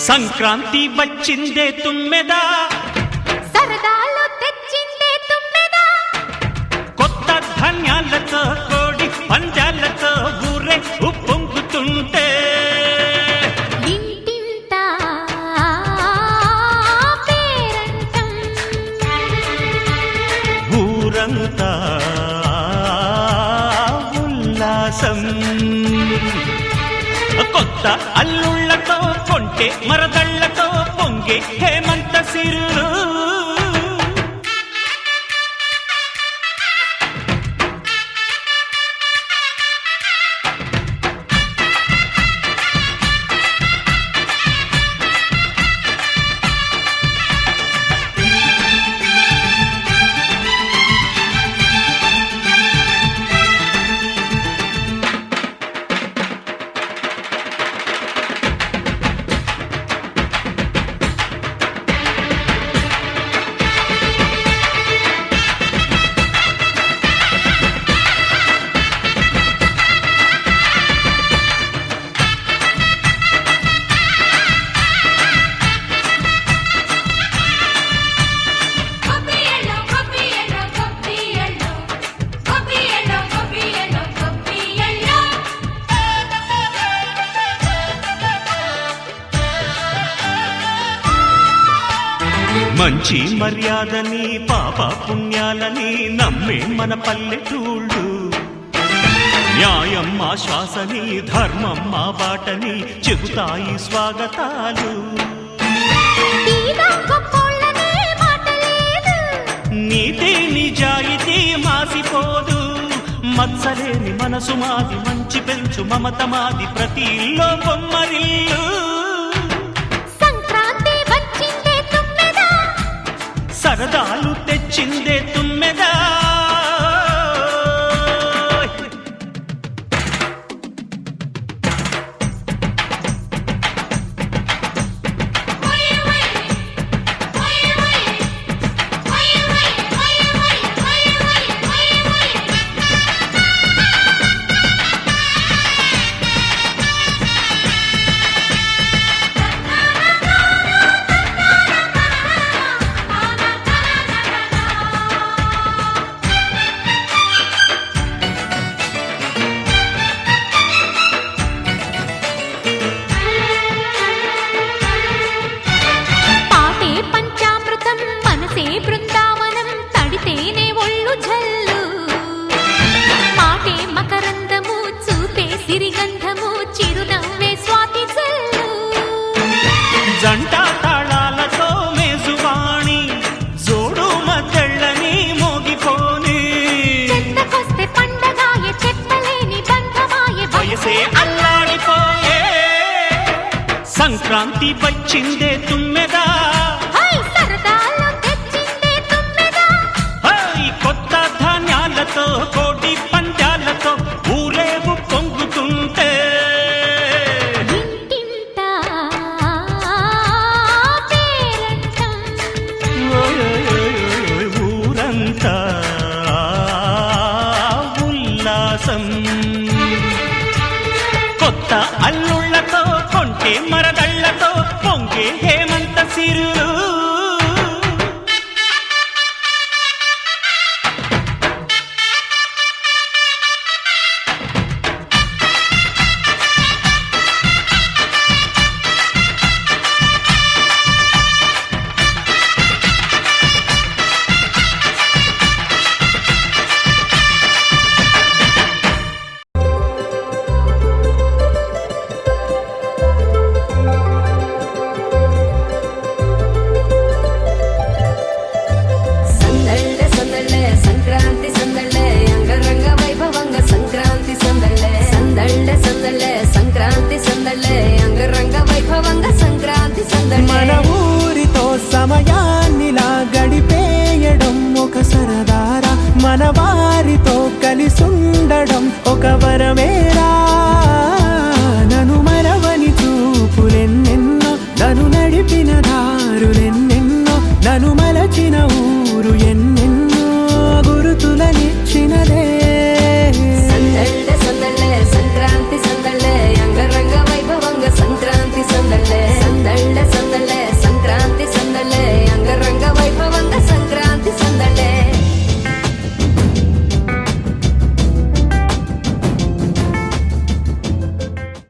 సంక్రాంతి వచ్చిందే తుమ్మెదా, సరదాలు తెచ్చిందే తుమ్మెదా, కొత్త ధాన్యాలతో కోడి పంజాలతో ఊరే ఉప్పొంగుతుంటే ఇంటింటా పేరంటం, ఊరంతా ఉల్లాసం. కొత్త అల్లుళ్లతో కొంటే మరదళ్లతో పొంగే హేమంత సిరులు. మంచి మర్యాదని పాప పుణ్యాలని నమ్మే మన పల్లెటూళ్ళు, న్యాయం మా శ్వాసని ధర్మం మా బాటని చెబుతాయి స్వాగతాలు. నీతి నిజాయితీ మాసిపోదు, మత్సలేని మనసు మాది, మంచి పెంచు మమత మాది, ప్రతి ఇల్లో బొమ్మరిల్లు. సరదాలు తెచ్చిందే తుమ్మెదా, బృందావనం తడితేనే ఒళ్ళు జల్లు, మాటే మకరందము చూపే సిరిగంధము, చిరునవ్వే స్వాతి జల్లు. జంట తాళాలతో మేజువాణి జోడు మద్దళ్ళని మోగిపోని, చెత్తకొస్తే పండగాయే చెప్పలేని బంధమాయే, వయసే అల్లాడిపోయే. సంక్రాంతి వచ్చిందే తుమ్మెదా, కోటి పంజాలతో ఊరేగు పొంగుతుంటే ఇంటింటా పేరంటం, ఊరంతా ఉల్లాసం. కొత్త అల్లుళ్లతో కొంటే మరదళ్లతో పొంగే